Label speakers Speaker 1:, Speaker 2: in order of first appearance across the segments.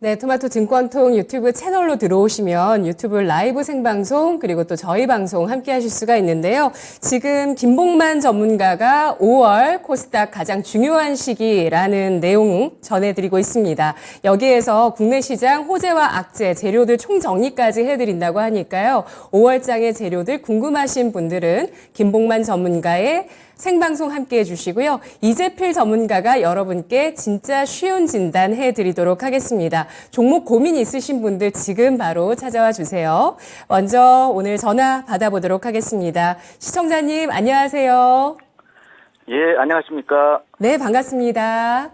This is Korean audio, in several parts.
Speaker 1: 네, 토마토 증권통 유튜브 채널로 들어오시면 유튜브 라이브 생방송 그리고 또 저희 방송 함께 하실 수가 있는데요. 지금 김봉만 전문가가 5월 코스닥 가장 중요한 시기라는 내용 전해드리고 있습니다. 여기에서 국내 시장 호재와 악재, 재료들 총정리까지 해드린다고 하니까요. 5월장의 재료들 궁금하신 분들은 김봉만 전문가의 생방송 함께 해주시고요. 이재필 전문가가 여러분께 진짜 쉬운 진단 해드리도록 하겠습니다. 종목 고민 있으신 분들 지금 바로 찾아와 주세요. 먼저 오늘 전화 받아보도록 하겠습니다. 시청자님 안녕하세요.
Speaker 2: 예, 안녕하십니까.
Speaker 1: 네, 반갑습니다.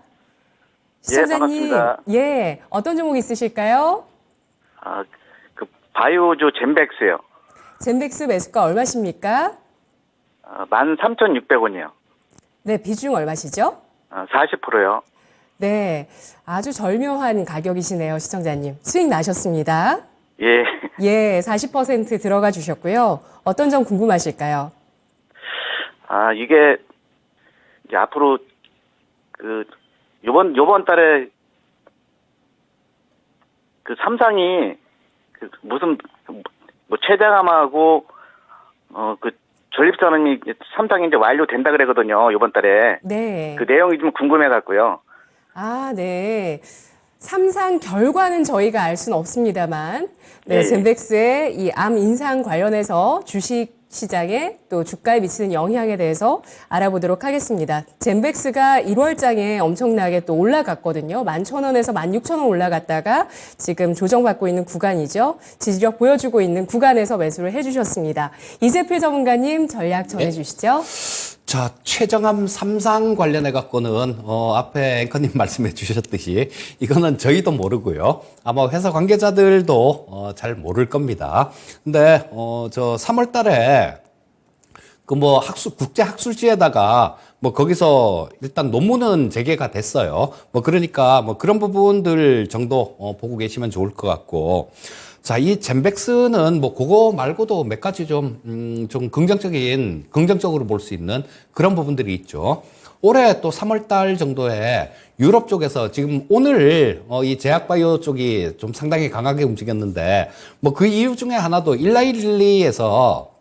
Speaker 1: 시청자님,
Speaker 2: 반갑습니다.
Speaker 1: 예, 어떤 종목 있으실까요?
Speaker 2: 바이오조 젠백스요.
Speaker 1: 젠백스 매수가 얼마십니까?
Speaker 2: 13,600원이요.
Speaker 1: 네, 비중 얼마시죠?
Speaker 2: 40%요.
Speaker 1: 네, 아주 절묘한 가격이시네요, 시청자님. 수익 나셨습니다.
Speaker 2: 예.
Speaker 1: 예, 40% 들어가 주셨고요. 어떤 점 궁금하실까요?
Speaker 2: 이게, 이제 앞으로, 요번 달에, 삼상이, 최대감하고, 전립선이 삼상이 이제 완료된다 그러거든요, 요번 달에.
Speaker 1: 네.
Speaker 2: 그 내용이 좀 궁금해갖고요.
Speaker 1: 네. 삼상 결과는 저희가 알 수는 없습니다만, 네,
Speaker 2: 예.
Speaker 1: 젠백스의 이 암 인상 관련해서 주식 시장에 또 주가에 미치는 영향에 대해서 알아보도록 하겠습니다. 젠백스가 1월장에 엄청나게 또 올라갔거든요. 11,000원에서 16,000원 올라갔다가 지금 조정받고 있는 구간이죠. 지지력 보여주고 있는 구간에서 매수를 해주셨습니다. 이재필 전문가님 전략 전해주시죠.
Speaker 3: 자, 최정암 삼상 관련해 갖고는 앞에 앵커님 말씀해 주셨듯이 이거는 저희도 모르고요. 아마 회사 관계자들도 잘 모를 겁니다. 근데 저 3월 달에 국제 학술지에다가 거기서 일단 논문은 제기가 됐어요. 그러니까 그런 부분들 정도 보고 계시면 좋을 것 같고. 자, 이 젠백스는 그거 말고도 몇 가지 좀 긍정적으로 볼 수 있는 그런 부분들이 있죠. 올해 또 3월 달 정도에 유럽 쪽에서 지금 오늘 이 제약바이오 쪽이 좀 상당히 강하게 움직였는데 그 이유 중에 하나도 일라일리에서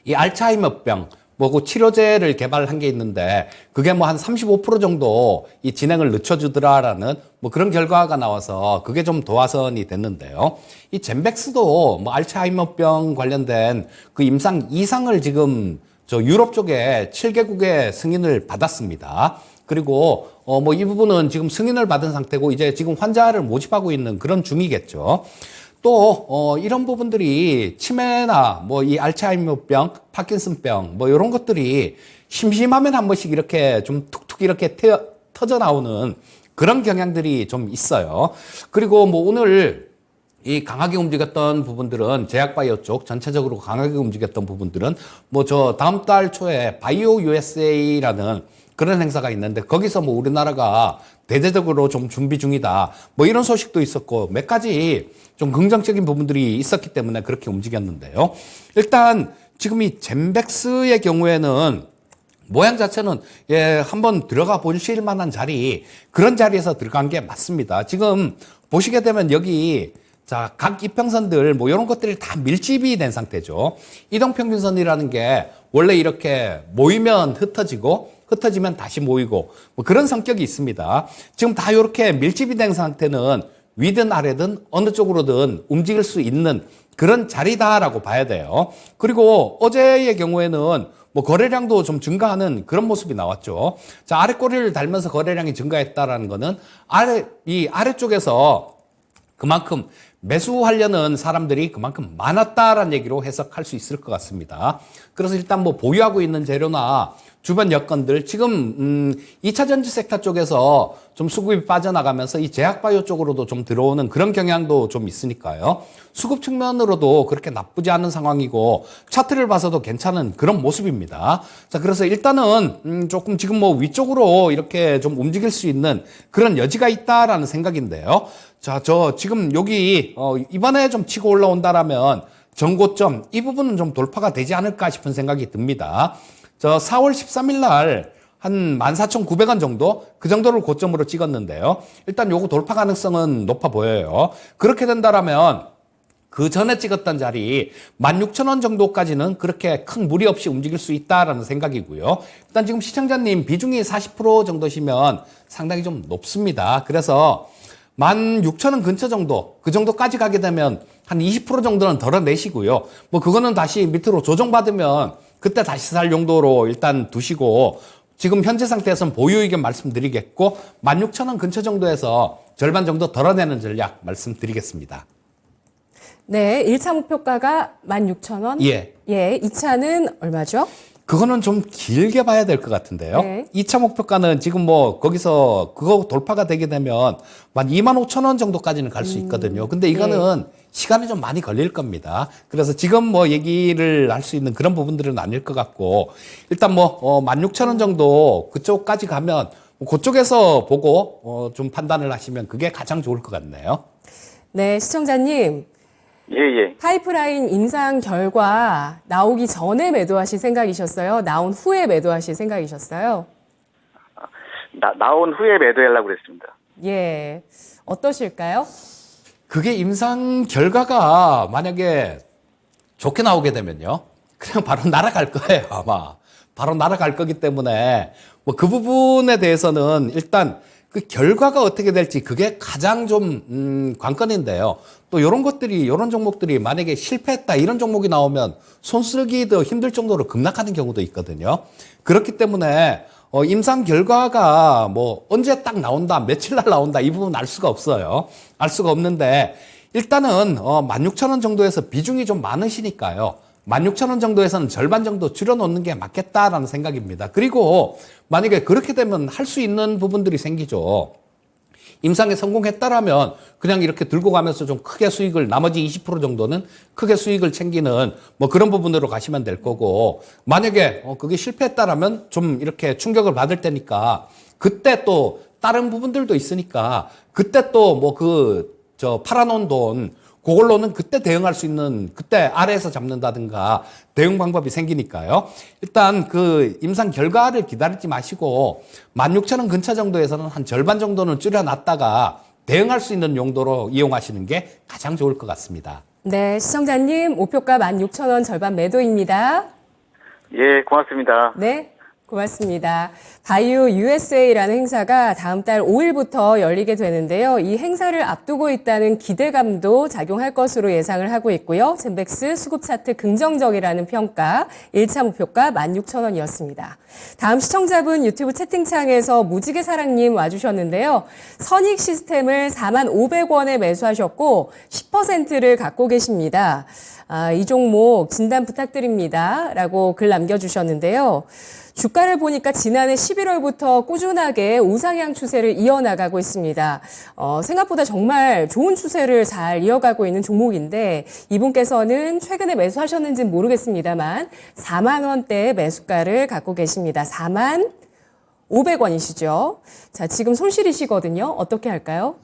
Speaker 3: 이 알츠하이머병 그 치료제를 개발한 게 있는데 그게 한 35% 정도 이 진행을 늦춰주더라라는 그런 결과가 나와서 그게 좀 도화선이 됐는데요. 이 젠백스도 알츠하이머병 관련된 그 임상 2상을 지금 저 유럽 쪽에 7개국의 승인을 받았습니다. 그리고 이 부분은 지금 승인을 받은 상태고 이제 지금 환자를 모집하고 있는 그런 중이겠죠. 또 이런 부분들이 치매나 이 알츠하이머병, 파킨슨병 이런 것들이 심심하면 한 번씩 이렇게 좀 툭툭 이렇게 터져 나오는 그런 경향들이 좀 있어요. 그리고 오늘 이 강하게 움직였던 부분들은 제약바이오 쪽 전체적으로 강하게 움직였던 부분들은 저 다음 달 초에 바이오 USA라는 그런 행사가 있는데 거기서 우리나라가 대대적으로 좀 준비 중이다. 이런 소식도 있었고 몇 가지 좀 긍정적인 부분들이 있었기 때문에 그렇게 움직였는데요. 일단 지금 이 젠백스의 경우에는 모양 자체는 한번 들어가 보실 만한 자리, 그런 자리에서 들어간 게 맞습니다. 지금 보시게 되면 여기 자, 각 이평선들 이런 것들이 다 밀집이 된 상태죠. 이동평균선이라는 게 원래 이렇게 모이면 흩어지면 다시 모이고 그런 성격이 있습니다. 지금 다 이렇게 밀집이 된 상태는 위든 아래든 어느 쪽으로든 움직일 수 있는 그런 자리다라고 봐야 돼요. 그리고 어제의 경우에는 거래량도 좀 증가하는 그런 모습이 나왔죠. 자, 아래 꼬리를 달면서 거래량이 증가했다라는 거는 이 아래쪽에서 그만큼 매수하려는 사람들이 그만큼 많았다라는 얘기로 해석할 수 있을 것 같습니다. 그래서 일단 보유하고 있는 재료나 주변 여건들 지금 2차 전지 섹터 쪽에서 좀 수급이 빠져나가면서 이 제약바이오 쪽으로도 좀 들어오는 그런 경향도 좀 있으니까요. 수급 측면으로도 그렇게 나쁘지 않은 상황이고 차트를 봐서도 괜찮은 그런 모습입니다. 자, 그래서 일단은 조금 지금 위쪽으로 이렇게 좀 움직일 수 있는 그런 여지가 있다라는 생각인데요. 자, 저 지금 여기 이번에 좀 치고 올라온다라면 전고점 이 부분은 좀 돌파가 되지 않을까 싶은 생각이 듭니다. 저 4월 13일 날 한 14,900원 정도? 그 정도를 고점으로 찍었는데요. 일단 요거 돌파 가능성은 높아 보여요. 그렇게 된다라면 그 전에 찍었던 자리 16,000원 정도까지는 그렇게 큰 무리 없이 움직일 수 있다라는 생각이고요. 일단 지금 시청자님 비중이 40% 정도시면 상당히 좀 높습니다. 그래서 16,000원 근처 정도, 그 정도까지 가게 되면 한 20% 정도는 덜어내시고요. 뭐 그거는 다시 밑으로 조정받으면 그때 다시 살 용도로 일단 두시고, 지금 현재 상태에서는 보유 의견 말씀드리겠고 16,000원 근처 정도에서 절반 정도 덜어내는 전략 말씀드리겠습니다.
Speaker 1: 네, 1차 목표가가 16,000원.
Speaker 3: 예.
Speaker 1: 예, 2차는 얼마죠?
Speaker 3: 그거는 좀 길게 봐야 될 것 같은데요.
Speaker 1: 네.
Speaker 3: 2차 목표가는 지금 뭐 거기서 그거 돌파가 되게 되면 15,000원 정도까지는 갈 수 있거든요. 근데 이거는 시간이 좀 많이 걸릴 겁니다. 그래서 지금 뭐 얘기를 할 수 있는 그런 부분들은 아닐 것 같고, 일단 뭐 16,000원 정도 그쪽까지 가면 그쪽에서 보고 좀 판단을 하시면 그게 가장 좋을 것 같네요.
Speaker 1: 네, 시청자님.
Speaker 2: 예.
Speaker 1: 파이프라인 임상 결과 나오기 전에 매도하실 생각이셨어요? 나온 후에 매도하실 생각이셨어요?
Speaker 2: 나온 후에 매도하려고 그랬습니다.
Speaker 1: 예. 어떠실까요?
Speaker 3: 그게 임상 결과가 만약에 좋게 나오게 되면요, 그냥 바로 날아갈 거예요, 아마. 바로 날아갈 거기 때문에 뭐 그 부분에 대해서는 일단 그 결과가 어떻게 될지 그게 가장 좀 관건인데요. 또 이런 종목들이 만약에 실패했다 이런 종목이 나오면 손쓰기도 힘들 정도로 급락하는 경우도 있거든요. 그렇기 때문에 임상 결과가 뭐 언제 딱 나온다, 며칠 날 나온다, 이 부분 알 수가 없어요. 알 수가 없는데 일단은 16,000원 정도에서 비중이 좀 많으시니까요. 16,000원 정도에서는 절반 정도 줄여놓는 게 맞겠다라는 생각입니다. 그리고 만약에 그렇게 되면 할 수 있는 부분들이 생기죠. 임상에 성공했다라면 그냥 이렇게 들고 가면서 좀 크게 수익을, 나머지 20% 정도는 크게 수익을 챙기는 뭐 그런 부분으로 가시면 될 거고, 만약에 그게 실패했다라면 좀 이렇게 충격을 받을 테니까 그때 또 다른 부분들도 있으니까 그때 또 뭐 팔아놓은 돈 그걸로는 그때 대응할 수 있는, 그때 아래에서 잡는다든가 대응 방법이 생기니까요. 일단 그 임상 결과를 기다리지 마시고 16,000원 근처 정도에서는 한 절반 정도는 줄여놨다가 대응할 수 있는 용도로 이용하시는 게 가장 좋을 것 같습니다.
Speaker 1: 네, 시청자님 목표가 16,000원 절반 매도입니다.
Speaker 2: 예, 고맙습니다.
Speaker 1: 네, 고맙습니다. 바이오 USA라는 행사가 다음 달 5일부터 열리게 되는데요. 이 행사를 앞두고 있다는 기대감도 작용할 것으로 예상을 하고 있고요. 젠백스 수급 차트 긍정적이라는 평가, 1차 목표가 16,000원이었습니다. 다음 시청자분 유튜브 채팅창에서 무지개사랑님 와주셨는데요. 선익 시스템을 45,000원에 매수하셨고 10%를 갖고 계십니다. 이 종목 진단 부탁드립니다. 라고 글 남겨주셨는데요. 주가를 보니까 지난해 11월부터 꾸준하게 우상향 추세를 이어나가고 있습니다. 생각보다 정말 좋은 추세를 잘 이어가고 있는 종목인데 이분께서는 최근에 매수하셨는지는 모르겠습니다만 4만 원대의 매수가를 갖고 계십니다. 4만 500원이시죠. 자, 지금 손실이시거든요. 어떻게 할까요?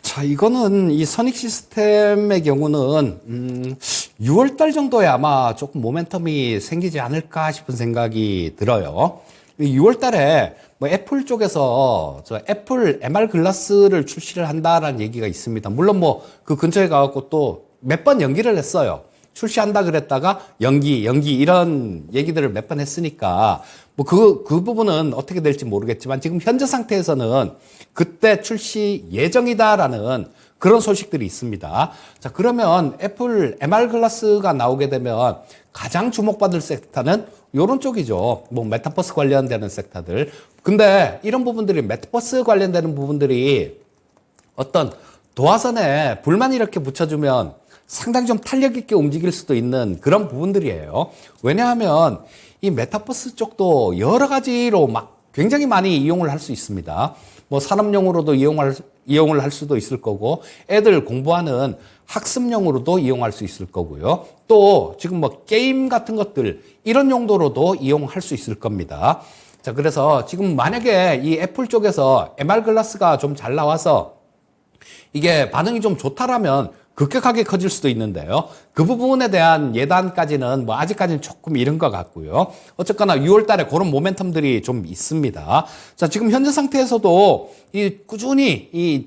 Speaker 3: 자, 이거는 이 선익 시스템의 경우는 6월 달 정도에 아마 조금 모멘텀이 생기지 않을까 싶은 생각이 들어요. 6월 달에 뭐 애플 쪽에서 애플 MR 글라스를 출시를 한다라는 얘기가 있습니다. 물론 뭐 그 근처에 가갖고 또 몇 번 연기를 했어요. 출시한다 그랬다가 연기 이런 얘기들을 몇 번 했으니까 뭐 그 부분은 어떻게 될지 모르겠지만 지금 현재 상태에서는 그때 출시 예정이다라는 그런 소식들이 있습니다. 자, 그러면 애플 MR 글라스가 나오게 되면 가장 주목받을 섹터는 요런 쪽이죠. 뭐 메타버스 관련되는 섹터들. 근데 이런 부분들이, 메타버스 관련되는 부분들이 어떤 도화선에 불만 이렇게 붙여주면 상당히 좀 탄력 있게 움직일 수도 있는 그런 부분들이에요. 왜냐하면 이 메타버스 쪽도 여러 가지로 막 굉장히 많이 이용을 할 수 있습니다. 뭐 산업용으로도 이용을 할 수도 있을 거고, 애들 공부하는 학습용으로도 이용할 수 있을 거고요. 또 지금 뭐 게임 같은 것들 이런 용도로도 이용할 수 있을 겁니다. 자, 그래서 지금 만약에 이 애플 쪽에서 MR 글라스가 좀 잘 나와서 이게 반응이 좀 좋다라면 급격하게 커질 수도 있는데요. 그 부분에 대한 예단까지는 뭐 아직까지는 조금 이른 것 같고요. 어쨌거나 6월 달에 그런 모멘텀들이 좀 있습니다. 자, 지금 현재 상태에서도 이 꾸준히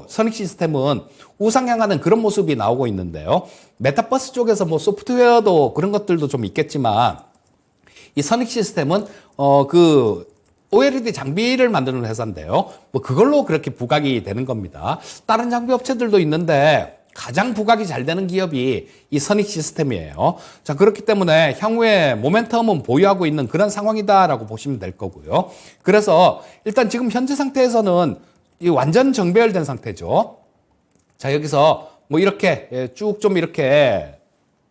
Speaker 3: 선익 시스템은 우상향하는 그런 모습이 나오고 있는데요. 메타버스 쪽에서 뭐 소프트웨어도 그런 것들도 좀 있겠지만 이 선익 시스템은 OLED 장비를 만드는 회사인데요. 뭐 그걸로 그렇게 부각이 되는 겁니다. 다른 장비 업체들도 있는데 가장 부각이 잘 되는 기업이 이 선익 시스템이에요. 자, 그렇기 때문에 향후에 모멘텀은 보유하고 있는 그런 상황이다라고 보시면 될 거고요. 그래서 일단 지금 현재 상태에서는 이 완전 정배열된 상태죠. 자, 여기서 뭐 이렇게 쭉 좀 이렇게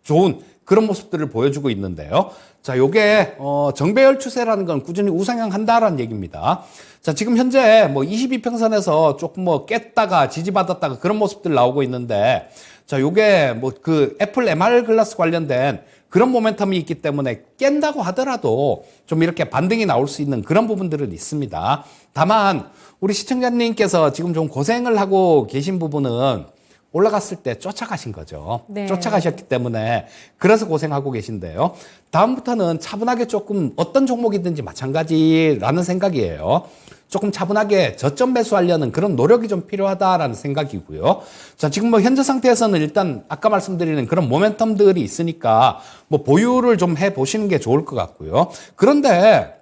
Speaker 3: 좋은 그런 모습들을 보여주고 있는데요. 자, 요게 정배열 추세라는 건 꾸준히 우상향한다라는 얘기입니다. 자, 지금 현재 뭐 22평선에서 조금 뭐 깼다가 지지받았다가 그런 모습들 나오고 있는데, 자, 요게 뭐 그 애플 MR 글라스 관련된 그런 모멘텀이 있기 때문에 깬다고 하더라도 좀 이렇게 반등이 나올 수 있는 그런 부분들은 있습니다. 다만 우리 시청자님께서 지금 좀 고생을 하고 계신 부분은 올라갔을 때 쫓아가신 거죠.
Speaker 1: 네.
Speaker 3: 쫓아가셨기 때문에 그래서 고생하고 계신데요. 다음부터는 차분하게 조금 어떤 종목이든지 마찬가지라는 생각이에요. 조금 차분하게 저점 매수하려는 그런 노력이 좀 필요하다라는 생각이고요. 자, 지금 뭐 현재 상태에서는 일단 아까 말씀드리는 그런 모멘텀들이 있으니까 뭐 보유를 좀 해 보시는 게 좋을 것 같고요. 그런데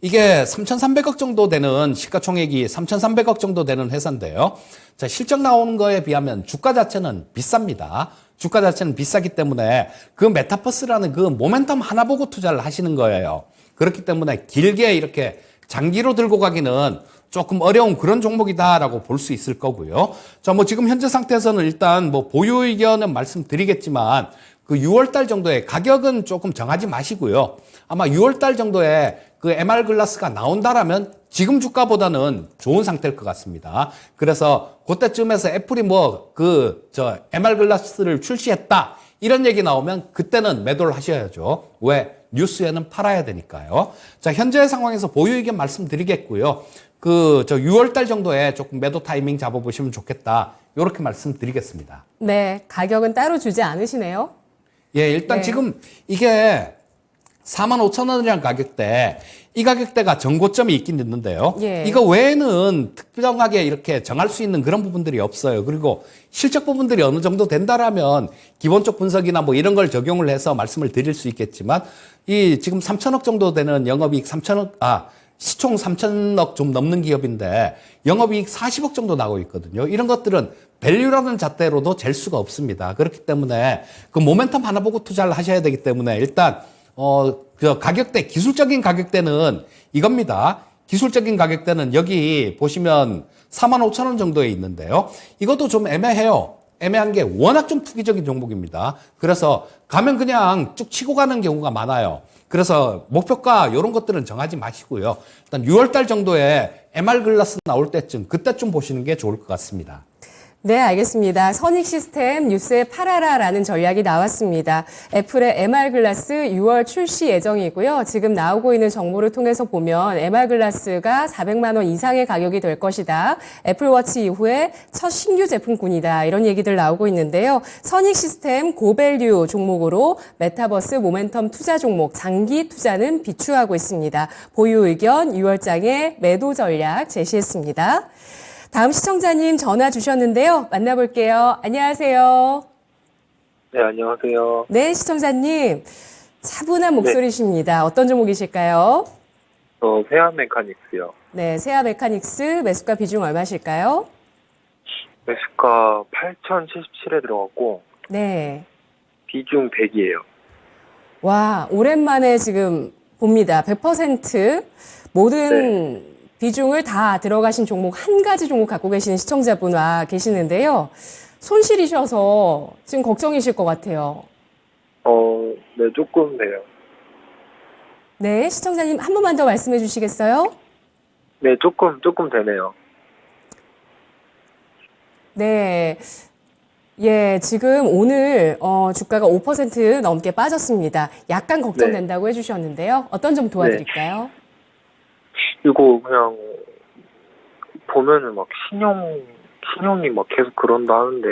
Speaker 3: 이게 3,300억 정도 되는 시가총액이 3,300억 정도 되는 회사인데요. 자, 실적 나오는 거에 비하면 주가 자체는 비쌉니다. 주가 자체는 비싸기 때문에 그 메타버스라는 그 모멘텀 하나 보고 투자를 하시는 거예요. 그렇기 때문에 길게 이렇게 장기로 들고 가기는 조금 어려운 그런 종목이다라고 볼 수 있을 거고요. 자, 뭐 지금 현재 상태에서는 일단 뭐 보유 의견은 말씀드리겠지만 그 6월 달 정도에 가격은 조금 정하지 마시고요. 아마 6월 달 정도에 그 MR 글라스가 나온다라면 지금 주가보다는 좋은 상태일 것 같습니다. 그래서 그때쯤에서 애플이 MR 글라스를 출시했다. 이런 얘기 나오면 그때는 매도를 하셔야죠. 왜? 뉴스에는 팔아야 되니까요. 자, 현재 상황에서 보유 의견 말씀드리겠고요. 6월 달 정도에 조금 매도 타이밍 잡아보시면 좋겠다. 이렇게 말씀드리겠습니다.
Speaker 1: 네, 가격은 따로 주지 않으시네요.
Speaker 3: 예, 일단
Speaker 1: 네.
Speaker 3: 지금 이게 45,000원이라는 가격대, 이 가격대가 정고점이 있긴 있는데요.
Speaker 1: 예.
Speaker 3: 이거 외에는 특별하게 이렇게 정할 수 있는 그런 부분들이 없어요. 그리고 실적 부분들이 어느 정도 된다라면 기본적 분석이나 뭐 이런 걸 적용을 해서 말씀을 드릴 수 있겠지만, 이 지금 3,000억 정도 되는 영업이익 시총 3,000억 좀 넘는 기업인데 영업이익 40억 정도 나오고 있거든요. 이런 것들은 밸류라는 잣대로도 잴 수가 없습니다. 그렇기 때문에 그 모멘텀 하나 보고 투자를 하셔야 되기 때문에 일단 그 가격대, 기술적인 가격대는 이겁니다. 기술적인 가격대는 여기 보시면 45,000원 정도에 있는데요. 이것도 좀 애매해요. 애매한 게 워낙 좀 투기적인 종목입니다. 그래서 가면 그냥 쭉 치고 가는 경우가 많아요. 그래서 목표가 이런 것들은 정하지 마시고요. 일단 6월 달 정도에 MR 글라스 나올 때쯤, 그때쯤 보시는 게 좋을 것 같습니다.
Speaker 1: 네, 알겠습니다. 선익 시스템 뉴스에 팔아라라는 전략이 나왔습니다. 애플의 MR 글라스 6월 출시 예정이고요. 지금 나오고 있는 정보를 통해서 보면 MR 글라스가 400만 원 이상의 가격이 될 것이다. 애플워치 이후에 첫 신규 제품군이다. 이런 얘기들 나오고 있는데요. 선익 시스템 고밸류 종목으로 메타버스 모멘텀 투자 종목 장기 투자는 비추하고 있습니다. 보유 의견 6월장에 매도 전략 제시했습니다. 다음 시청자님 전화 주셨는데요. 만나볼게요. 안녕하세요.
Speaker 4: 네, 안녕하세요.
Speaker 1: 네, 시청자님. 차분한 목소리십니다. 어떤 종목이실까요?
Speaker 4: 세안 메카닉스요.
Speaker 1: 네, 세아 메카닉스 매수가 비중 얼마실까요?
Speaker 4: 매수가 8,077에 들어갔고,
Speaker 1: 네.
Speaker 4: 비중 100이에요.
Speaker 1: 와, 오랜만에 지금 봅니다. 100% 모든 비중을 다 들어가신 종목, 한 가지 종목 갖고 계시는 시청자분 와 계시는데요. 손실이셔서 지금 걱정이실 것 같아요.
Speaker 4: 네, 조금 돼요.
Speaker 1: 네, 시청자님 한 번만 더 말씀해 주시겠어요?
Speaker 4: 네, 조금 되네요.
Speaker 1: 네. 예, 지금 오늘 주가가 5% 넘게 빠졌습니다. 약간 걱정된다고 해주셨는데요. 어떤 점 도와드릴까요?
Speaker 4: 이거 그냥 보면은 막 신용이 막 계속 그런다 하는데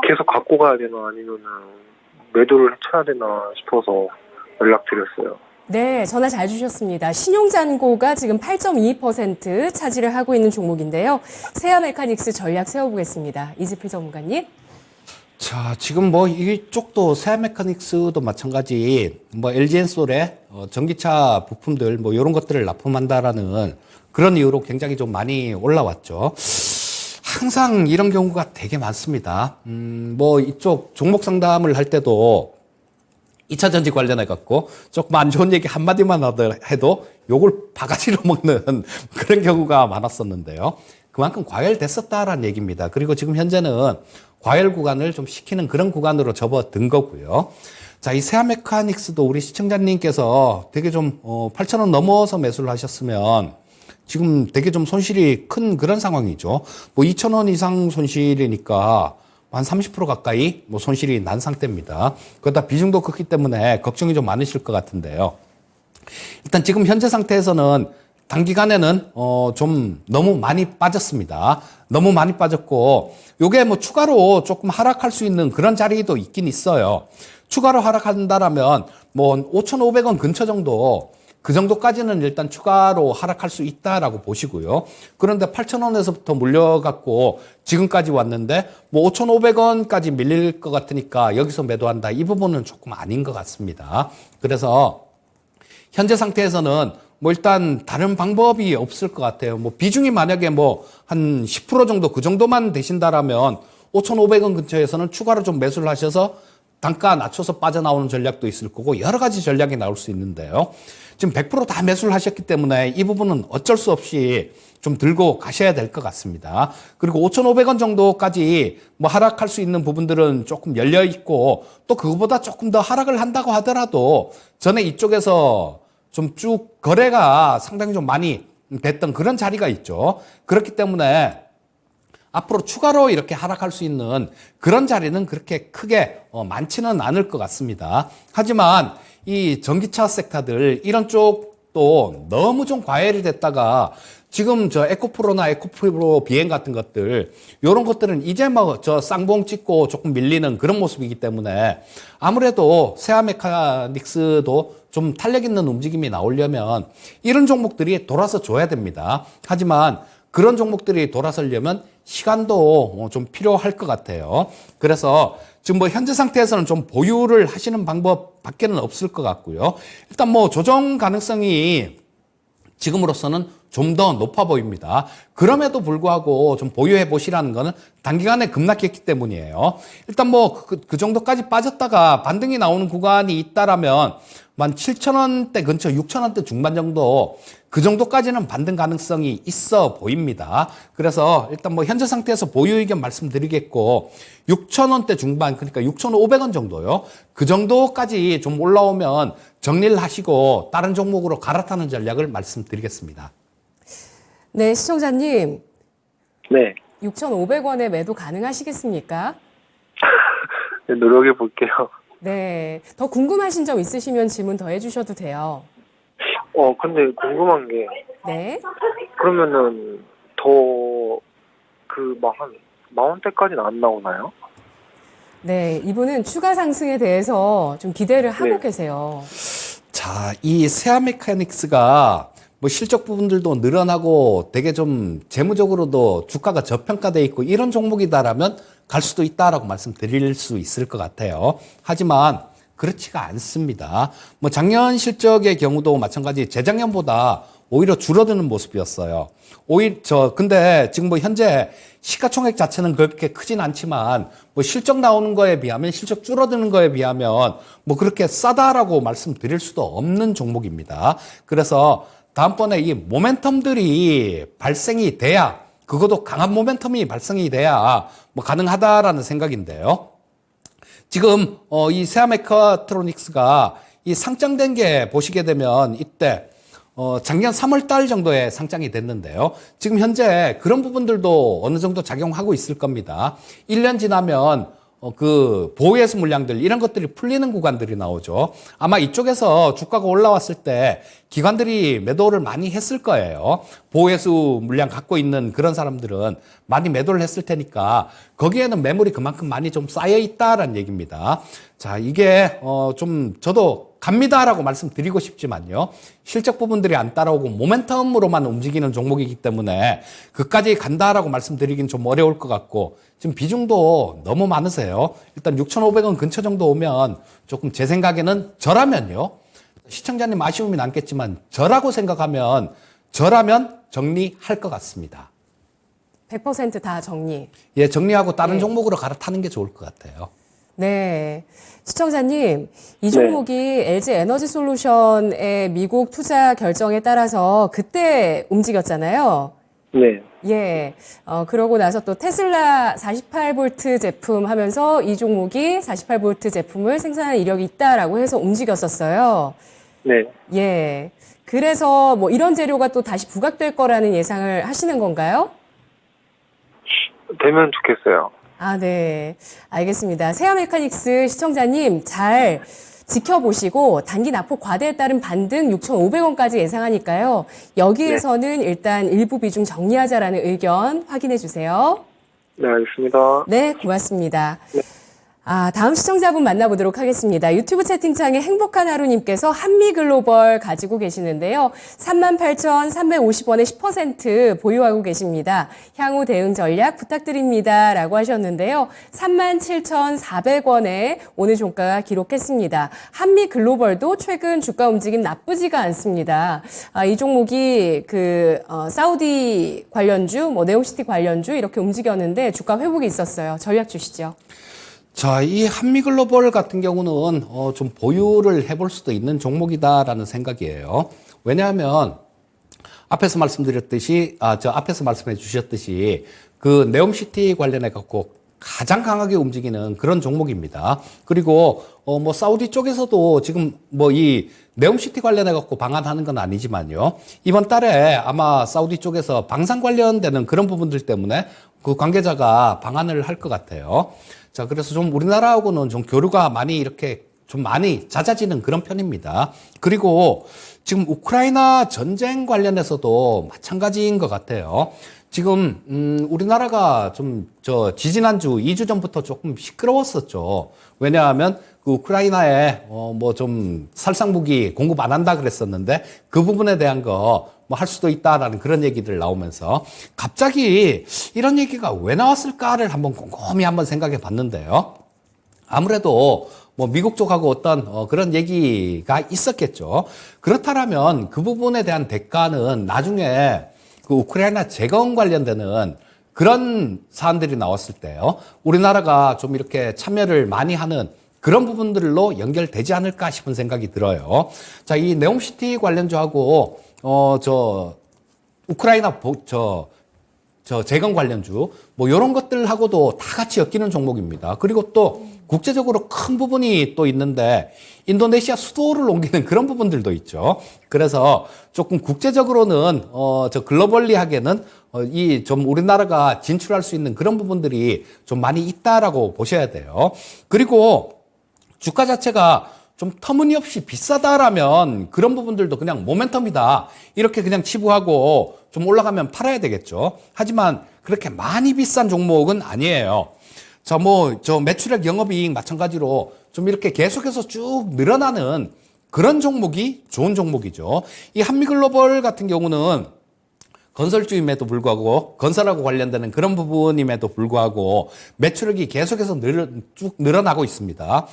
Speaker 4: 계속 갖고 가야 되나 아니면은 매도를 해쳐야 되나 싶어서 연락드렸어요.
Speaker 1: 네, 전화 잘 주셨습니다. 신용잔고가 지금 8.22% 차지를 하고 있는 종목인데요. 세아 메카닉스 전략 세워보겠습니다. 이지필 전문가님.
Speaker 3: 자, 지금 뭐 이쪽도 세아 메카닉스도 마찬가지 뭐 LG엔솔의 전기차 부품들 뭐 이런 것들을 납품한다라는 그런 이유로 굉장히 좀 많이 올라왔죠. 항상 이런 경우가 되게 많습니다. 뭐 이쪽 종목 상담을 할 때도 2차 전지 관련해 갖고 조금 안 좋은 얘기 한마디만 해도 욕을 바가지로 먹는 그런 경우가 많았었는데요. 그만큼 과열됐었다라는 얘기입니다. 그리고 지금 현재는 과열 구간을 좀 시키는 그런 구간으로 접어든 거고요. 자, 이 세아 메카닉스도 우리 시청자님께서 되게 좀 8,000원 넘어서 매수를 하셨으면 지금 되게 좀 손실이 큰 그런 상황이죠. 뭐 2,000원 이상 손실이니까 한 30% 가까이 뭐 손실이 난 상태입니다. 그러다 비중도 크기 때문에 걱정이 좀 많으실 것 같은데요. 일단 지금 현재 상태에서는 단기간에는 좀 너무 많이 빠졌습니다. 너무 많이 빠졌고 요게 뭐 추가로 조금 하락할 수 있는 그런 자리도 있긴 있어요. 추가로 하락한다라면 뭐 5,500원 근처 정도 그 정도까지는 일단 추가로 하락할 수 있다라고 보시고요. 그런데 8,000원에서부터 물려갖고 지금까지 왔는데 뭐 5,500원까지 밀릴 것 같으니까 여기서 매도한다. 이 부분은 조금 아닌 것 같습니다. 그래서 현재 상태에서는 뭐 일단 다른 방법이 없을 것 같아요. 뭐 비중이 만약에 뭐 한 10% 정도 그 정도만 되신다라면 5,500원 근처에서는 추가로 좀 매수를 하셔서 단가 낮춰서 빠져나오는 전략도 있을 거고 여러 가지 전략이 나올 수 있는데요. 지금 100% 다 매수를 하셨기 때문에 이 부분은 어쩔 수 없이 좀 들고 가셔야 될 것 같습니다. 그리고 5,500원 정도까지 뭐 하락할 수 있는 부분들은 조금 열려 있고 또 그거보다 조금 더 하락을 한다고 하더라도 전에 이쪽에서 좀 쭉 거래가 상당히 좀 많이 됐던 그런 자리가 있죠. 그렇기 때문에 앞으로 추가로 이렇게 하락할 수 있는 그런 자리는 그렇게 크게 많지는 않을 것 같습니다. 하지만 이 전기차 섹터들 이런 쪽도 너무 좀 과열이 됐다가 지금 저 에코프로나 에코프로 비행 같은 것들 이런 것들은 이제 뭐 저 쌍봉 찍고 조금 밀리는 그런 모습이기 때문에 아무래도 세아 메카닉스도 좀 탄력 있는 움직임이 나오려면 이런 종목들이 돌아서 줘야 됩니다. 하지만 그런 종목들이 돌아서려면 시간도 좀 필요할 것 같아요. 그래서 지금 뭐 현재 상태에서는 좀 보유를 하시는 방법 밖에는 없을 것 같고요. 일단 뭐 조정 가능성이 지금으로서는 좀 더 높아 보입니다. 그럼에도 불구하고 좀 보유해 보시라는 거는 단기간에 급락했기 때문이에요. 일단 뭐 그 정도까지 빠졌다가 반등이 나오는 구간이 있다라면 17,000원대 근처 6,000원대 중반 정도 그 정도까지는 반등 가능성이 있어 보입니다. 그래서 일단 뭐 현재 상태에서 보유 의견 말씀드리겠고 6,000원대 중반 그러니까 6,500원 정도요. 그 정도까지 좀 올라오면 정리를 하시고 다른 종목으로 갈아타는 전략을 말씀드리겠습니다.
Speaker 1: 네, 시청자님.
Speaker 4: 네.
Speaker 1: 6,500원에 매도 가능하시겠습니까?
Speaker 4: 네, 노력해 볼게요.
Speaker 1: 네. 더 궁금하신 점 있으시면 질문 더 해주셔도 돼요.
Speaker 4: 근데 궁금한 게
Speaker 1: 네.
Speaker 4: 그러면은 더 그 막 한 만원대까지는 안 나오나요?
Speaker 1: 네. 이분은 추가 상승에 대해서 좀 기대를 하고
Speaker 4: 네.
Speaker 1: 계세요.
Speaker 3: 자, 이 세아 메카닉스가 뭐 실적 부분들도 늘어나고 되게 좀 재무적으로도 주가가 저평가돼 있고 이런 종목이다라면 갈 수도 있다라고 말씀드릴 수 있을 것 같아요. 하지만 그렇지가 않습니다. 뭐 작년 실적의 경우도 마찬가지 재작년보다 오히려 줄어드는 모습이었어요. 근데 지금 뭐 현재 시가총액 자체는 그렇게 크진 않지만 뭐 실적 나오는 거에 비하면 실적 줄어드는 거에 비하면 뭐 그렇게 싸다라고 말씀드릴 수도 없는 종목입니다. 그래서 다음번에 이 모멘텀들이 발생이 돼야 그것도 강한 모멘텀이 발생이 돼야 뭐 가능하다라는 생각인데요. 지금 이 세아 메카트로닉스가 이 상장된 게 보시게 되면 이때 작년 3월 달 정도에 상장이 됐는데요. 지금 현재 그런 부분들도 어느 정도 작용하고 있을 겁니다. 1년 지나면 그 보호예수 물량들 이런 것들이 풀리는 구간들이 나오죠. 아마 이쪽에서 주가가 올라왔을 때 기관들이 매도를 많이 했을 거예요. 보호예수 물량 갖고 있는 그런 사람들은 많이 매도를 했을 테니까 거기에는 매물이 그만큼 많이 좀 쌓여 있다라는 얘기입니다. 자, 이게 좀 저도 갑니다라고 말씀드리고 싶지만요. 실적 부분들이 안 따라오고 모멘텀으로만 움직이는 종목이기 때문에 그까지 간다라고 말씀드리긴 좀 어려울 것 같고 지금 비중도 너무 많으세요. 일단 6,500원 근처 정도 오면 조금 제 생각에는 저라면요. 시청자님 아쉬움이 남겠지만 저라고 생각하면 저라면 정리할 것 같습니다.
Speaker 1: 100%다 정리.
Speaker 3: 예, 정리하고 다른
Speaker 1: 네.
Speaker 3: 종목으로 갈아타는 게 좋을 것 같아요.
Speaker 1: 네. 시청자님, 이 종목이 LG 에너지 솔루션의 미국 투자 결정에 따라서 그때 움직였잖아요.
Speaker 4: 네.
Speaker 1: 예. 그러고 나서 또 테슬라 48V 제품 하면서 이 종목이 48V 제품을 생산하는 이력이 있다라고 해서 움직였었어요.
Speaker 4: 네.
Speaker 1: 예. 그래서 뭐 이런 재료가 또 다시 부각될 거라는 예상을 하시는 건가요?
Speaker 4: 되면 좋겠어요.
Speaker 1: 아, 네. 알겠습니다. 세아 메카닉스 시청자님 잘 지켜보시고 단기 낙폭 과대에 따른 반등 6,500원까지 예상하니까요. 여기에서는 일단 일부 비중 정리하자라는 의견 확인해 주세요.
Speaker 4: 네, 알겠습니다.
Speaker 1: 네, 고맙습니다. 다음 시청자분 만나보도록 하겠습니다. 유튜브 채팅창에 행복한 하루님께서 한미글로벌 가지고 계시는데요. 38,350원에 10% 보유하고 계십니다. 향후 대응 전략 부탁드립니다. 라고 하셨는데요. 37,400원에 오늘 종가가 기록했습니다. 한미글로벌도 최근 주가 움직임 나쁘지가 않습니다. 이 종목이 사우디 관련주, 네옴시티 관련주 이렇게 움직였는데 주가 회복이 있었어요. 전략 주시죠.
Speaker 3: 자, 이 한미글로벌 같은 경우는 좀 보유를 해볼 수도 있는 종목이다라는 생각이에요. 왜냐하면 앞에서 말씀드렸듯이, 앞에서 말씀해 주셨듯이 그 네옴시티 관련해 갖고 가장 강하게 움직이는 그런 종목입니다. 그리고 사우디 쪽에서도 지금 이 네옴시티 관련해 갖고 방한하는 건 아니지만요. 이번 달에 아마 사우디 쪽에서 방산 관련되는 그런 부분들 때문에 그 관계자가 방한을 할 것 같아요. 자, 그래서 좀 우리나라하고는 좀 교류가 많이 이렇게 좀 많이 잦아지는 그런 편입니다. 그리고 지금 우크라이나 전쟁 관련해서도 마찬가지인 것 같아요. 지금 우리나라가 지지난주 2주 전부터 조금 시끄러웠었죠. 왜냐하면 그 우크라이나에 좀 살상무기 공급 안 한다 그랬었는데 그 부분에 대한 거 할 수도 있다라는 그런 얘기들 나오면서 갑자기 이런 얘기가 왜 나왔을까를 한번 곰곰이 한번 생각해 봤는데요. 아무래도 미국 쪽하고 어떤 그런 얘기가 있었겠죠. 그렇다면 그 부분에 대한 대가는 나중에 그 우크라이나 재건 관련되는 그런 사안들이 나왔을 때요. 우리나라가 좀 이렇게 참여를 많이 하는 그런 부분들로 연결되지 않을까 싶은 생각이 들어요. 자, 이 네옴시티 관련주하고 우크라이나 재건 관련주 이런 것들하고도 다 같이 엮이는 종목입니다. 그리고 또 국제적으로 큰 부분이 또 있는데 인도네시아 수도를 옮기는 그런 부분들도 있죠. 그래서 조금 국제적으로는 글로벌리하게는 좀 우리나라가 진출할 수 있는 그런 부분들이 좀 많이 있다라고 보셔야 돼요. 그리고 주가 자체가 좀 터무니없이 비싸다라면 그런 부분들도 그냥 모멘텀이다 이렇게 그냥 치부하고 좀 올라가면 팔아야 되겠죠. 하지만 그렇게 많이 비싼 종목은 아니에요. 매출액 영업이익 마찬가지로 좀 이렇게 계속해서 쭉 늘어나는 그런 종목이 좋은 종목이죠. 이 한미글로벌 같은 경우는 건설주임에도 불구하고 건설하고 관련되는 그런 부분임에도 불구하고 매출액이 계속해서 쭉 늘어나고 있습니다.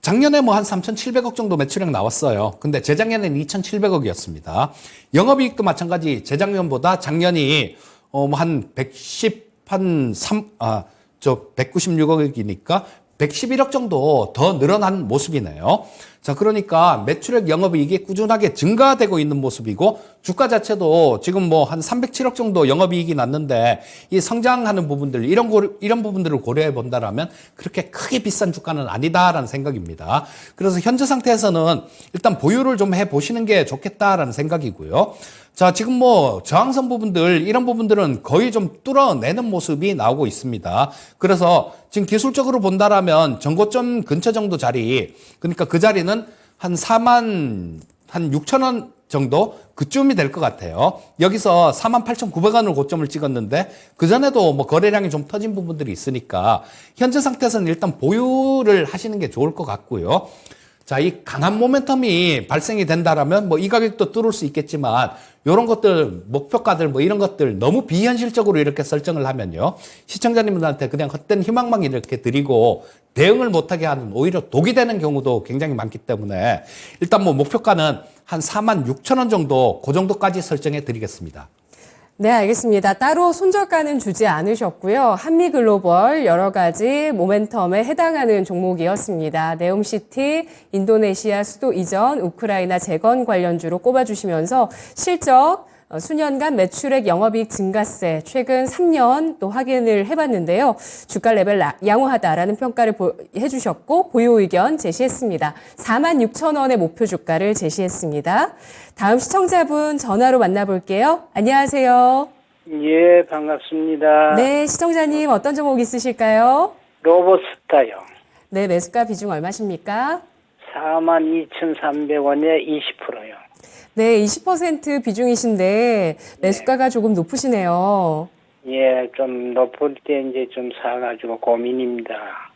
Speaker 3: 작년에 한 3,700억 정도 매출액 나왔어요. 근데 재작년에는 2,700억이었습니다. 영업이익도 마찬가지 재작년보다 작년이 한 196억이니까 111억 정도 더 늘어난 모습이네요. 자, 그러니까 매출액 영업이익이 꾸준하게 증가되고 있는 모습이고 주가 자체도 지금 한 307억 정도 영업이익이 났는데 이 성장하는 부분들 이런 부분들을 고려해 본다라면 그렇게 크게 비싼 주가는 아니다라는 생각입니다. 그래서 현재 상태에서는 일단 보유를 좀 해 보시는 게 좋겠다라는 생각이고요. 자, 지금 뭐 저항선 부분들 이런 부분들은 거의 좀 뚫어내는 모습이 나오고 있습니다. 그래서 지금 기술적으로 본다라면 전고점 근처 정도 자리, 그러니까 그 자리는 한 4만 한 6천 원 정도 그쯤이 될 것 같아요. 여기서 48,900원을 고점을 찍었는데 그전에도 뭐 거래량이 좀 터진 부분들이 있으니까 현재 상태에서는 일단 보유를 하시는 게 좋을 것 같고요. 자, 이 강한 모멘텀이 발생이 된다라면 뭐 이 가격도 뚫을 수 있겠지만 이런 것들 목표가들 뭐 이런 것들 너무 비현실적으로 이렇게 설정을 하면요, 시청자님들한테 그냥 헛된 희망만 이렇게 드리고 대응을 못하게 하는 오히려 독이 되는 경우도 굉장히 많기 때문에 일단 뭐 목표가는 한 46,000원 정도, 그 정도까지 설정해 드리겠습니다.
Speaker 1: 네, 알겠습니다. 따로 손절가는 주지 않으셨고요. 한미글로벌 여러 가지 모멘텀에 해당하는 종목이었습니다. 네옴시티, 인도네시아 수도 이전, 우크라이나 재건 관련주로 꼽아주시면서 실적, 수년간 매출액 영업이익 증가세 최근 3년 또 확인을 해봤는데요. 주가 레벨 양호하다라는 평가를 해주셨고 보유 의견 제시했습니다. 46,000원의 목표 주가를 제시했습니다. 다음 시청자분 전화로 만나볼게요. 안녕하세요.
Speaker 5: 예, 반갑습니다.
Speaker 1: 네, 시청자님 어떤 종목 있으실까요?
Speaker 5: 로보스타요.
Speaker 1: 네, 매수가 비중 얼마십니까?
Speaker 5: 42,300원에 20%요.
Speaker 1: 네, 20% 비중이신데 매수가가 조금 높으시네요.
Speaker 5: 예, 좀 높을 때 이제 좀 사가지고 고민입니다.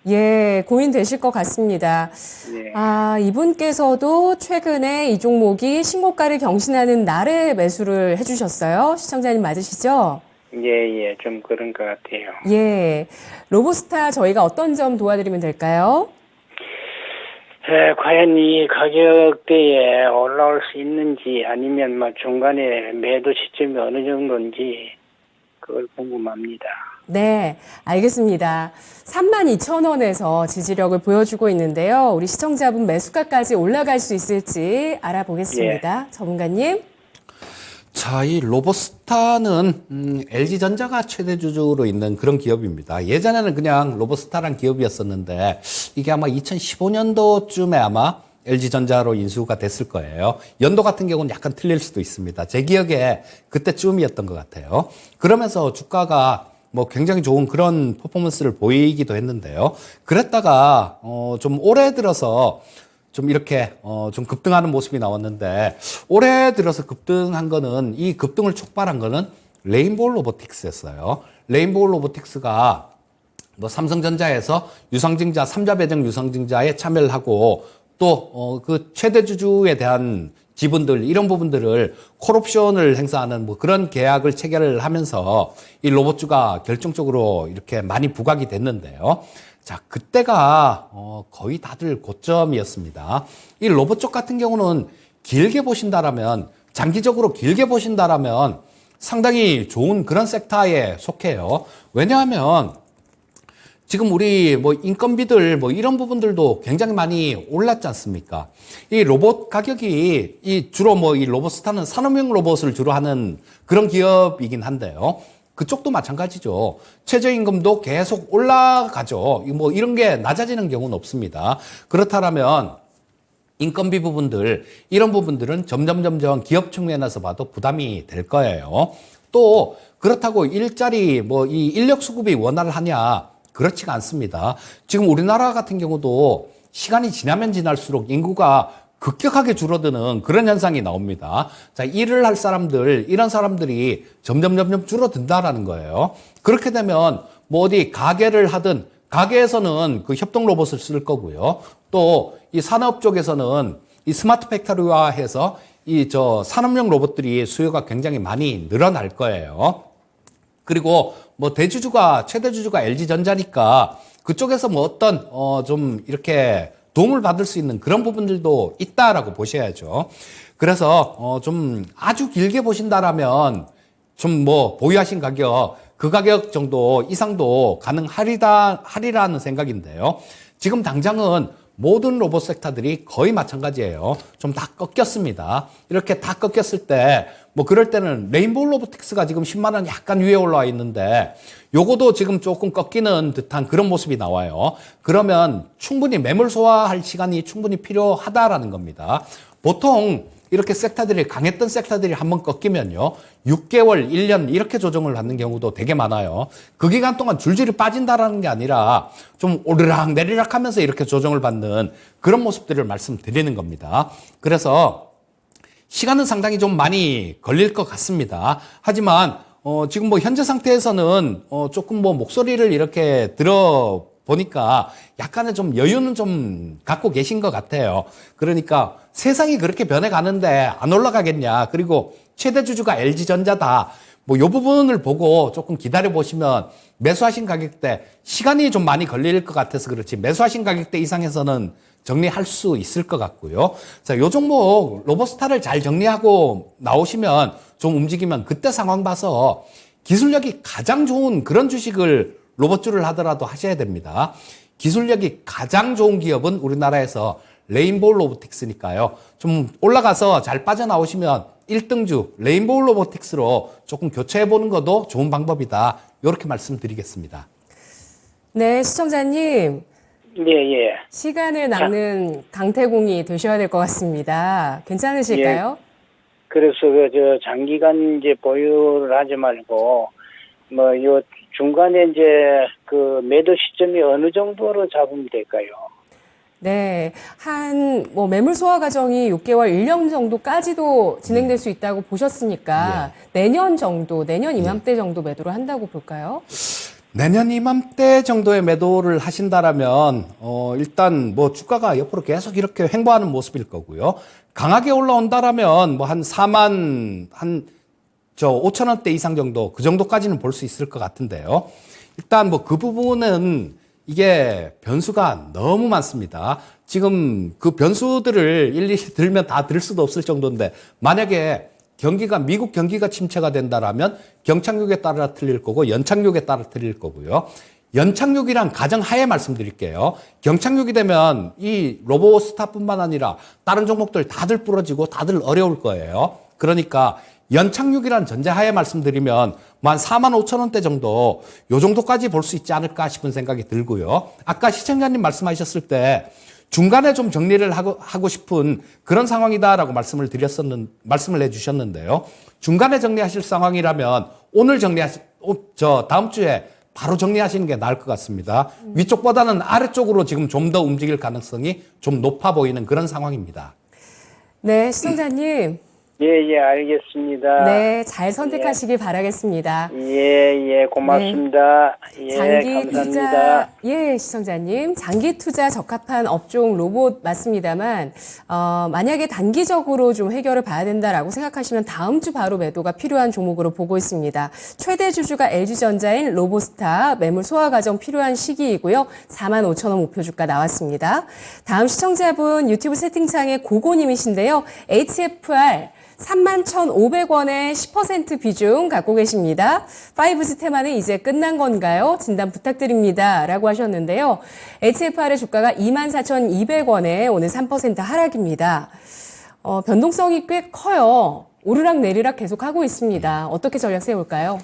Speaker 1: 예, 고민되실 것 같습니다.
Speaker 5: 네.
Speaker 1: 아, 이분께서도 최근에 이 종목이 신고가를 경신하는 날에 매수를 해주셨어요. 시청자님 맞으시죠?
Speaker 5: 예, 좀 그런 것 같아요.
Speaker 1: 예. 로보스타 저희가 어떤 점 도와드리면 될까요?
Speaker 5: 과연 이 가격대에 올라올 수 있는지 아니면 뭐 중간에 매도 시점이 어느 정도인지 그걸 궁금합니다.
Speaker 1: 네, 알겠습니다. 32,000원에서 지지력을 보여주고 있는데요. 우리 시청자분 매수가까지 올라갈 수 있을지 알아보겠습니다. 전문가님.
Speaker 3: 자, 이 로보스타는 LG전자가 최대 주주로 있는 그런 기업입니다. 예전에는 그냥 로보스타란 기업이었었는데 이게 아마 2015년도쯤에 아마 LG전자로 인수가 됐을 거예요. 연도 같은 경우는 약간 틀릴 수도 있습니다. 제 기억에 그때쯤이었던 것 같아요. 그러면서 주가가 뭐 굉장히 좋은 그런 퍼포먼스를 보이기도 했는데요. 그랬다가 좀 올해 들어서 좀 이렇게 좀 급등하는 모습이 나왔는데 올해 들어서 급등한 거는, 이 급등을 촉발한 거는 레인보우 로보틱스였어요. 레인보우 로보틱스가 뭐 삼성전자에서 유상증자 3자 배정 유상증자에 참여를 하고 또 그 최대 주주에 대한 지분들 이런 부분들을 콜옵션을 행사하는 뭐 그런 계약을 체결을 하면서 이 로봇주가 결정적으로 이렇게 많이 부각이 됐는데요. 자, 그때가 거의 다들 고점이었습니다. 이 로봇 쪽 같은 경우는 길게 보신다라면, 장기적으로 길게 보신다라면 상당히 좋은 그런 섹터에 속해요. 왜냐하면 지금 우리 뭐 인건비들 뭐 이런 부분들도 굉장히 많이 올랐지 않습니까? 이 로봇 가격이 이 주로 뭐 이 로보스타는 산업용 로봇을 주로 하는 그런 기업이긴 한데요. 그쪽도 마찬가지죠. 최저임금도 계속 올라가죠. 뭐 이런 게 낮아지는 경우는 없습니다. 그렇다면 인건비 부분들, 이런 부분들은 점점 기업 측면에서 봐도 부담이 될 거예요. 또 그렇다고 일자리 뭐 이 인력 수급이 원활하냐? 그렇지가 않습니다. 지금 우리나라 같은 경우도 시간이 지나면 지날수록 인구가 급격하게 줄어드는 그런 현상이 나옵니다. 자, 일을 할 사람들, 이런 사람들이 점점 줄어든다라는 거예요. 그렇게 되면 뭐 어디 가게를 하든 가게에서는 그 협동 로봇을 쓸 거고요. 또 이 산업 쪽에서는 이 스마트 팩토리화 해서 이 산업용 로봇들이 수요가 굉장히 많이 늘어날 거예요. 그리고 뭐 최대 주주가 LG전자니까 그쪽에서 뭐 어떤 좀 이렇게 도움을 받을 수 있는 그런 부분들도 있다라고 보셔야죠. 그래서 좀 아주 길게 보신다라면 좀 뭐 보유하신 가격, 그 가격 정도 이상도 가능하리라는 생각인데요. 지금 당장은 모든 로봇 섹터들이 거의 마찬가지예요. 좀 다 꺾였습니다. 이렇게 다 꺾였을 때 뭐 그럴 때는 레인보우 로보틱스가 지금 10만 원 약간 위에 올라와 있는데 요거도 지금 조금 꺾이는 듯한 그런 모습이 나와요. 그러면 충분히 매물 소화할 시간이 충분히 필요하다라는 겁니다. 보통 이렇게 섹터들이 강했던 섹터들이 한번 꺾이면요. 6개월, 1년 이렇게 조정을 받는 경우도 되게 많아요. 그 기간 동안 줄줄이 빠진다라는 게 아니라 좀 오르락 내리락 하면서 이렇게 조정을 받는 그런 모습들을 말씀드리는 겁니다. 그래서 시간은 상당히 좀 많이 걸릴 것 같습니다. 하지만 지금 뭐 현재 상태에서는 조금 뭐 목소리를 이렇게 들어보니까 약간의 좀 여유는 좀 갖고 계신 것 같아요. 그러니까 세상이 그렇게 변해가는데 안 올라가겠냐. 그리고 최대 주주가 LG전자다. 뭐 요 부분을 보고 조금 기다려 보시면 매수하신 가격대 시간이 좀 많이 걸릴 것 같아서 그렇지 매수하신 가격대 이상에서는 정리할 수 있을 것 같고요. 자, 요 종목 로보스타를 잘 정리하고 나오시면 좀 움직이면 그때 상황 봐서 기술력이 가장 좋은 그런 주식을 로봇주를 하더라도 하셔야 됩니다. 기술력이 가장 좋은 기업은 우리나라에서 레인보우 로보틱스니까요. 좀 올라가서 잘 빠져나오시면 1등주 레인보우 로보틱스로 조금 교체해보는 것도 좋은 방법이다. 이렇게 말씀드리겠습니다.
Speaker 1: 네, 시청자님.
Speaker 5: 예.
Speaker 1: 시간을 낚는 강태공이 되셔야 될 것 같습니다. 괜찮으실까요?
Speaker 5: 그래서 저 장기간 이제 보유를 하지 말고 뭐 요 중간에 이제 그 매도 시점이 어느 정도로 잡으면 될까요?
Speaker 1: 네, 뭐 매물 소화 과정이 6개월, 1년 정도까지도 진행될 수 있다고 보셨으니까 내년 이맘때 정도 매도를 한다고 볼까요?
Speaker 3: 내년 이맘때 정도의 매도를 하신다라면 일단 뭐 주가가 옆으로 계속 이렇게 횡보하는 모습일 거고요. 강하게 올라온다라면 뭐 한 4만 5천 원대 이상 정도 그 정도까지는 볼 수 있을 것 같은데요. 일단 뭐 그 부분은 이게 변수가 너무 많습니다. 지금 그 변수들을 일일이 들면 다 들 수도 없을 정도인데 만약에 미국 경기가 침체가 된다라면 경착륙에 따라 틀릴 거고 연착륙에 따라 틀릴 거고요. 연착륙이란 가정 하에 말씀드릴게요. 경착륙이 되면 이 로보스타뿐만 아니라 다른 종목들 다들 부러지고 다들 어려울 거예요. 그러니까 연착륙이란 전제하에 말씀드리면 한 4만 5천 원대 정도 요 정도까지 볼 수 있지 않을까 싶은 생각이 들고요. 아까 시청자님 말씀하셨을 때 중간에 좀 정리를 하고 싶은 그런 상황이다라고 말씀을 해주셨는데요. 중간에 정리하실 상황이라면 오늘 다음 주에 바로 정리하시는 게 나을 것 같습니다. 위쪽보다는 아래쪽으로 지금 좀 더 움직일 가능성이 좀 높아 보이는 그런 상황입니다.
Speaker 1: 네, 시청자님.
Speaker 5: 예, 알겠습니다.
Speaker 1: 네, 잘 선택하시길 바라겠습니다.
Speaker 5: 예, 고맙습니다.
Speaker 1: 장기
Speaker 5: 감사합니다.
Speaker 1: 투자, 시청자님. 장기 투자 적합한 업종 로봇 맞습니다만, 만약에 단기적으로 좀 해결을 봐야 된다라고 생각하시면 다음 주 바로 매도가 필요한 종목으로 보고 있습니다. 최대 주주가 LG전자인 로보스타 매물 소화 과정 필요한 시기이고요. 4만 5천 원 목표 주가 나왔습니다. 다음 시청자분 유튜브 세팅창에 고고님이신데요. HFR 31,500원의 10% 비중 갖고 계십니다. 5G 테마는 이제 끝난 건가요? 진단 부탁드립니다. 라고 하셨는데요. HFR의 주가가 24,200원에 오늘 3% 하락입니다. 변동성이 꽤 커요. 오르락 내리락 계속하고 있습니다. 어떻게 전략 세울까요?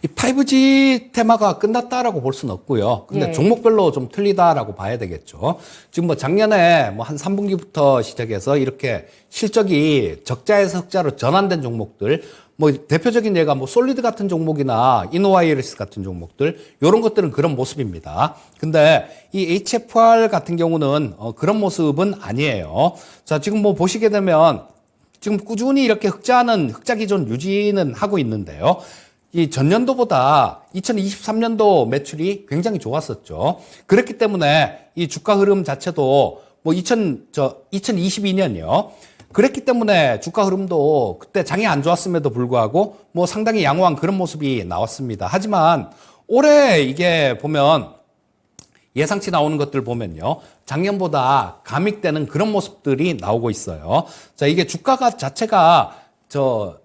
Speaker 3: 이 5G 테마가 끝났다라고 볼 수는 없고요. 근데 종목별로 좀 틀리다라고 봐야 되겠죠. 지금 뭐 작년에 뭐 한 3분기부터 시작해서 이렇게 실적이 적자에서 흑자로 전환된 종목들, 뭐 대표적인 예가 뭐 솔리드 같은 종목이나 이노와이어리스 같은 종목들, 요런 것들은 그런 모습입니다. 근데 이 HFR 같은 경우는 그런 모습은 아니에요. 자, 지금 뭐 보시게 되면 지금 꾸준히 이렇게 흑자 기존 유지는 하고 있는데요. 이 전년도보다 2023년도 매출이 굉장히 좋았었죠. 그렇기 때문에 이 주가 흐름 자체도 뭐 2022년이요. 그랬기 때문에 주가 흐름도 그때 장이 안 좋았음에도 불구하고 뭐 상당히 양호한 그런 모습이 나왔습니다. 하지만 올해 이게 보면 예상치 나오는 것들 보면요. 작년보다 감익되는 그런 모습들이 나오고 있어요. 자, 이게 주가가 자체가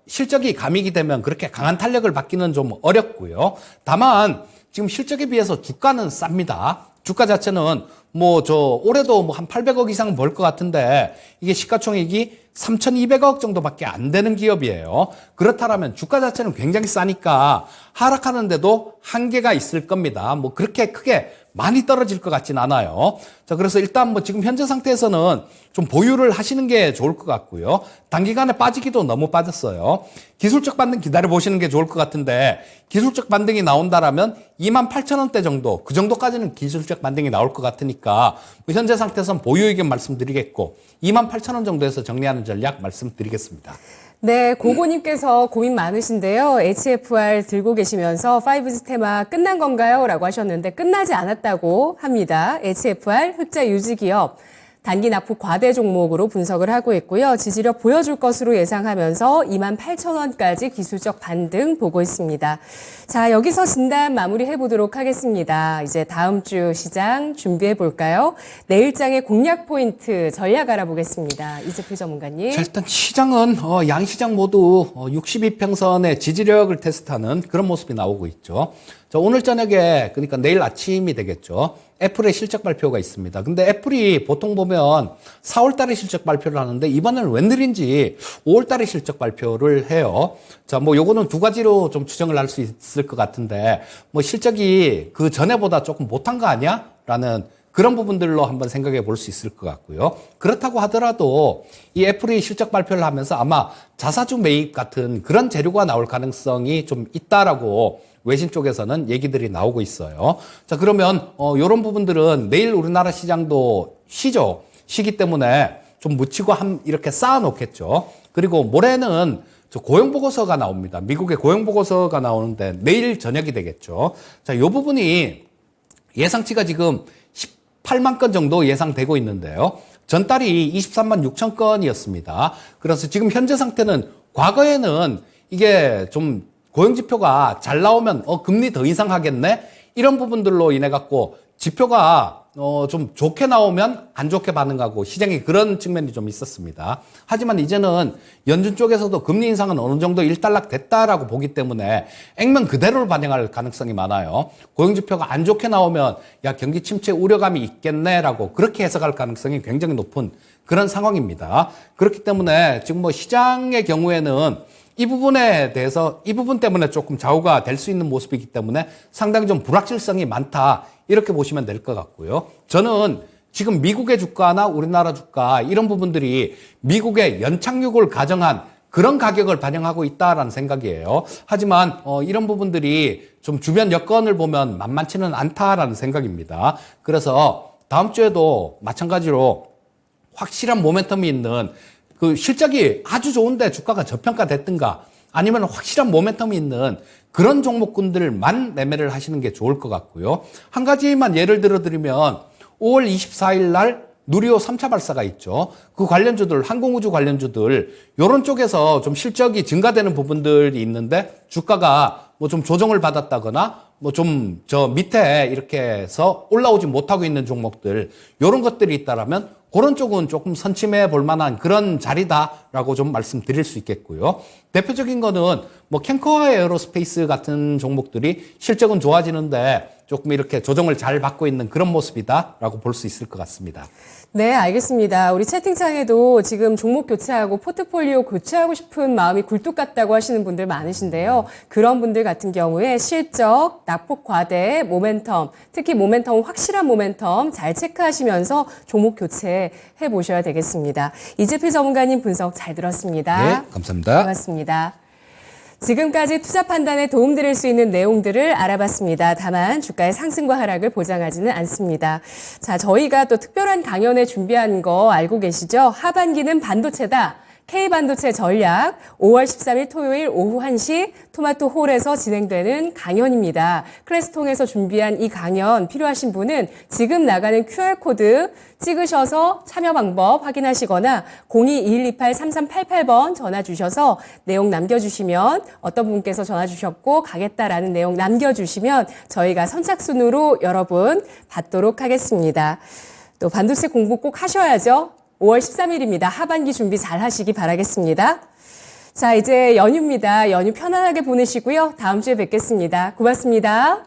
Speaker 3: 실적이 감익이 되면 그렇게 강한 탄력을 받기는 좀 어렵고요. 다만 지금 실적에 비해서 주가는 쌉니다. 주가 자체는 올해도 뭐 한 800억 이상 벌 것 같은데 이게 시가총액이 3,200억 정도밖에 안 되는 기업이에요. 그렇다면 주가 자체는 굉장히 싸니까 하락하는데도 한계가 있을 겁니다. 뭐 그렇게 크게 많이 떨어질 것 같진 않아요. 자, 그래서 일단 뭐 지금 현재 상태에서는 좀 보유를 하시는 게 좋을 것 같고요. 단기간에 빠지기도 너무 빠졌어요. 기술적 반등 기다려 보시는 게 좋을 것 같은데 기술적 반등이 나온다라면 28,000원대 정도, 그 정도까지는 기술적 반등이 나올 것 같으니까 뭐 현재 상태에서는 보유 의견 말씀드리겠고 28,000원 정도에서 정리하는 전략 말씀드리겠습니다.
Speaker 1: 네, 고고님께서 고민 많으신데요. HFR 들고 계시면서 5G 테마 끝난 건가요? 라고 하셨는데 끝나지 않았다고 합니다. HFR 흑자 유지 기업. 단기 납품 과대 종목으로 분석을 하고 있고요. 지지력 보여줄 것으로 예상하면서 28,000원까지 기술적 반등 보고 있습니다. 자, 여기서 진단 마무리해 보도록 하겠습니다. 이제 다음 주 시장 준비해 볼까요? 내일장의 공략 포인트 전략 알아보겠습니다. 이재필 전문가님.
Speaker 3: 자, 일단 시장은 양시장 모두 62평선의 지지력을 테스트하는 그런 모습이 나오고 있죠. 자, 오늘 저녁에 그러니까 내일 아침이 되겠죠. 애플의 실적 발표가 있습니다. 근데 애플이 보통 보면 4월 달에 실적 발표를 하는데 이번에는 웬일인지 5월 달에 실적 발표를 해요. 자, 뭐 요거는 두 가지로 좀 추정을 할 수 있을 것 같은데 뭐 실적이 그 전에보다 조금 못한 거 아니야? 라는 그런 부분들로 한번 생각해 볼 수 있을 것 같고요. 그렇다고 하더라도 이 애플이 실적 발표를 하면서 아마 자사주 매입 같은 그런 재료가 나올 가능성이 좀 있다라고 외신 쪽에서는 얘기들이 나오고 있어요. 자, 그러면 이런 부분들은 내일 우리나라 시장도 쉬죠. 쉬기 때문에 좀 묻히고 이렇게 쌓아놓겠죠. 그리고 모레는 고용 보고서가 나옵니다. 미국의 고용 보고서가 나오는데 내일 저녁이 되겠죠. 자, 이 부분이 예상치가 지금 18만 건 정도 예상되고 있는데요. 전달이 23만 6천 건이었습니다. 그래서 지금 현재 상태는 과거에는 이게 좀 고용지표가 잘 나오면 금리 더 인상하겠네? 이런 부분들로 인해 갖고 지표가 좀 좋게 나오면 안 좋게 반응하고 시장이 그런 측면이 좀 있었습니다. 하지만 이제는 연준 쪽에서도 금리 인상은 어느 정도 일단락 됐다라고 보기 때문에 액면 그대로를 반영할 가능성이 많아요. 고용지표가 안 좋게 나오면 야, 경기 침체 우려감이 있겠네라고 그렇게 해석할 가능성이 굉장히 높은 그런 상황입니다. 그렇기 때문에 지금 뭐 시장의 경우에는 이 부분에 대해서 이 부분 때문에 조금 좌우가 될 수 있는 모습이기 때문에 상당히 좀 불확실성이 많다 이렇게 보시면 될 것 같고요. 저는 지금 미국의 주가나 우리나라 주가 이런 부분들이 미국의 연착륙을 가정한 그런 가격을 반영하고 있다라는 생각이에요. 하지만 이런 부분들이 좀 주변 여건을 보면 만만치는 않다라는 생각입니다. 그래서 다음 주에도 마찬가지로 확실한 모멘텀이 있는 그 실적이 아주 좋은데 주가가 저평가됐든가 아니면 확실한 모멘텀이 있는 그런 종목군들만 매매를 하시는 게 좋을 것 같고요. 한 가지만 예를 들어드리면 5월 24일 날 누리호 3차 발사가 있죠. 그 관련주들, 항공우주 관련주들 이런 쪽에서 좀 실적이 증가되는 부분들이 있는데 주가가 뭐 좀 조정을 받았다거나 뭐 좀 저 밑에 이렇게 해서 올라오지 못하고 있는 종목들 이런 것들이 있다라면 그런 쪽은 조금 선침해 볼 만한 그런 자리다라고 좀 말씀드릴 수 있겠고요. 대표적인 거는 뭐 캠코와 에어로스페이스 같은 종목들이 실적은 좋아지는데 조금 이렇게 조정을 잘 받고 있는 그런 모습이다라고 볼 수 있을 것 같습니다.
Speaker 1: 네, 알겠습니다. 우리 채팅창에도 지금 종목 교체하고 포트폴리오 교체하고 싶은 마음이 굴뚝 같다고 하시는 분들 많으신데요. 그런 분들 같은 경우에 실적, 낙폭 과대, 모멘텀, 특히 모멘텀, 확실한 모멘텀 잘 체크하시면서 종목 교체해 보셔야 되겠습니다. 이재필 전문가님 분석 잘 들었습니다.
Speaker 3: 네, 감사합니다.
Speaker 1: 고맙습니다. 지금까지 투자 판단에 도움드릴 수 있는 내용들을 알아봤습니다. 다만 주가의 상승과 하락을 보장하지는 않습니다. 자, 저희가 또 특별한 강연에 준비한 거 알고 계시죠? 하반기는 반도체다. K반도체 전략 5월 13일 토요일 오후 1시 토마토 홀에서 진행되는 강연입니다. 클래스통에서 준비한 이 강연 필요하신 분은 지금 나가는 QR코드 찍으셔서 참여 방법 확인하시거나 02-2128-3388번 전화 주셔서 내용 남겨주시면 어떤 분께서 전화 주셨고 가겠다라는 내용 남겨주시면 저희가 선착순으로 여러분 받도록 하겠습니다. 또 반도체 공부 꼭 하셔야죠. 5월 13일입니다. 하반기 준비 잘 하시기 바라겠습니다. 자, 이제 연휴입니다. 연휴 편안하게 보내시고요. 다음 주에 뵙겠습니다. 고맙습니다.